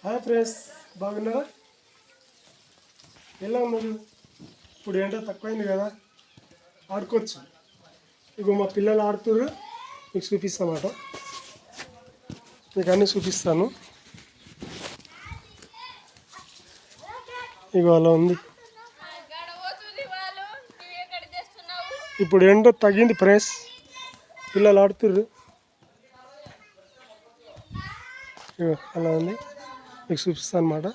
Hi friends, బాగున్నారా? ఎలా ఉన్నారు? ఇప్పుడు ఏంటో తక్కువైంది కదా, ఆడుకోవచ్చు. ఇగో మా పిల్లలు ఆడుతుర్రు, మీకు చూపిస్తామాట. మీకు అన్నీ చూపిస్తాను. ఇగో అలా ఉంది. ఇప్పుడు ఏంటో తగ్గింది ఫ్రెండ్స్, పిల్లలు ఆడుతుర్రు. అలా ఉంది, మీకు చూపిస్తాను అన్నమాట.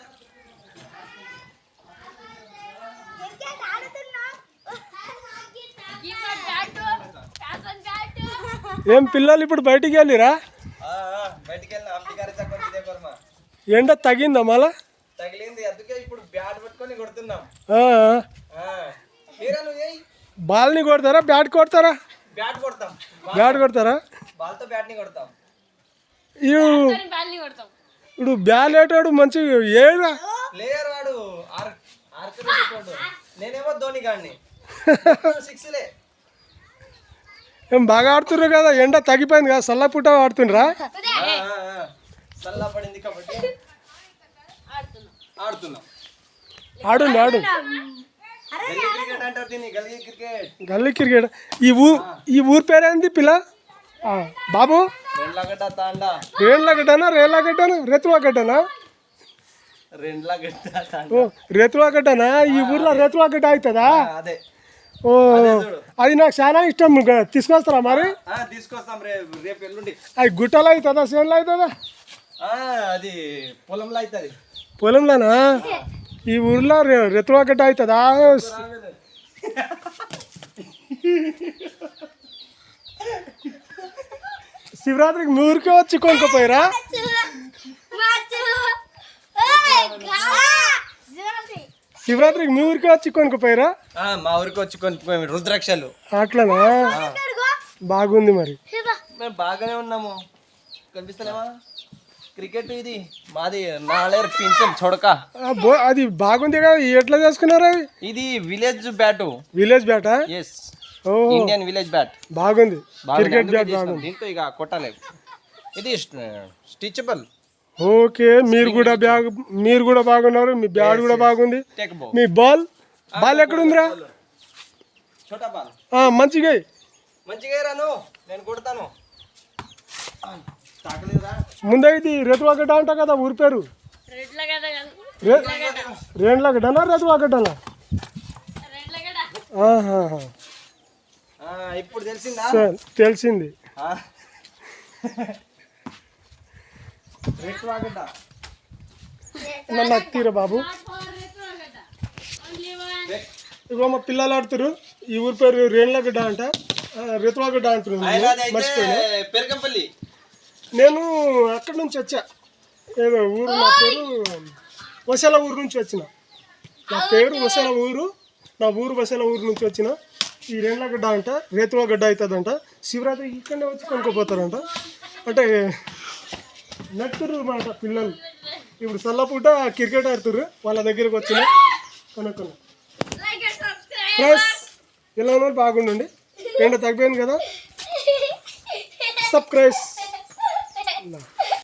ఏం పిల్లలు ఇప్పుడు బయటికి వెళ్ళిరా? ఎండ తగ్గిందా మళ్ళా? బాల్ని కొడతారా, బ్యాట్ కొడతారా? బ్యాట్ కొడతారా? ఇప్పుడు బ్యాల్ ఏటాడు మంచిగా ఏరా. ఏం బాగా ఆడుతుర్రు కదా, ఎండ తగ్గిపోయింది కదా, సల్లపుట్ట ఆడుతుండ్రా? ఆడు గల్లీ క్రికెట్. ఈ ఊరు పేరేంది పిల్ల బాబు? రేణులగడ్డనా రేతువాగడ్డనా? రేతువాగడ్డనా? ఈ ఊర్లో రేతువాగడ్డ అవుతుందా? ఓ, అది నాకు చాలా ఇష్టం. తీసుకొస్తారా మరి? అది గుట్టలో అవుతుందా, చేనులో అవుతుందా? అది పొలంలో అవుతుంది. పొలంలోనా? ఈ ఊర్లో రేతువాగడ్డ అవుతుందా? శివరాత్రికి మీ ఊరికే వచ్చి కొనుక్కోపోయారా? శివరాత్రికి మీ ఊరికే వచ్చి కొనుక్కోపోయారా? మా ఊరికి వచ్చి కొనుక్కోపోయి రుద్రాక్షలు. అట్లనా? బాగుంది మరి. మేము బాగానే ఉన్నాము. కనిపిస్తలేమా? క్రికెట్ ఇది మాది నాలేరు పింఛన్ చొడక. అది బాగుంది కదా, ఎట్లా చేసుకున్నారు? అది ఇది విలేజ్ బ్యాట్. విలేజ్ బ్యాటా? Yes, Indian village bat. బాగుంది. క్రికెట్ బ్యాట్ బాగుంది. దీంతో ఇక కొట్టలేదు. ఇది స్టిచబుల్. ఓకే, మీరు కూడా బాగున్నారు. మీ బ్యాట్ కూడా బాగుంది. మీ బాల్ ఎక్కడుందిరా? మంచిగా రాను, నేను కొడతాను. ముందే ఇది రేతువాగడ్డ అంట కదా ఊరి పేరు? రేణులగడ్డనా రేతువాగడ్డనా? ఇప్పుడు తెలిసిందా? తెలిసింది. నన్ను అత్తిరా బాబు. ఇగో మా పిల్లలు ఆడుతురు. ఈ ఊరి పేరు రేణులగడ్డ అంట, రేతువాగడ్డ అంటున్నారు. మర్చిపోయినా. పెరకంపల్లి. నేను అక్కడి నుంచి వచ్చా. ఏదో ఊరు, నా పేరు వసల ఊరు నుంచి వచ్చిన. నా పేరు వసల ఊరు, నా ఊరు వసల ఊరు నుంచి వచ్చిన. ఈ రేణులగడ్డ అంట, రేతువాగడ్డ అవుతుందంట. శివరాత్రి ఇక్కడనే వచ్చి కొనుక్కోపోతారంట. అంటే నట్టురు మాట పిల్లలు. ఇప్పుడు సల్లపూట క్రికెట్ ఆడుతుర్రు, వాళ్ళ దగ్గరికి వచ్చిన కొనుక్కున్నా. ప్లస్ ఎలా ఉన్నారు? బాగుండండి. ఎండ తగ్గిపోయింది కదా. సబ్స్క్రైబ్.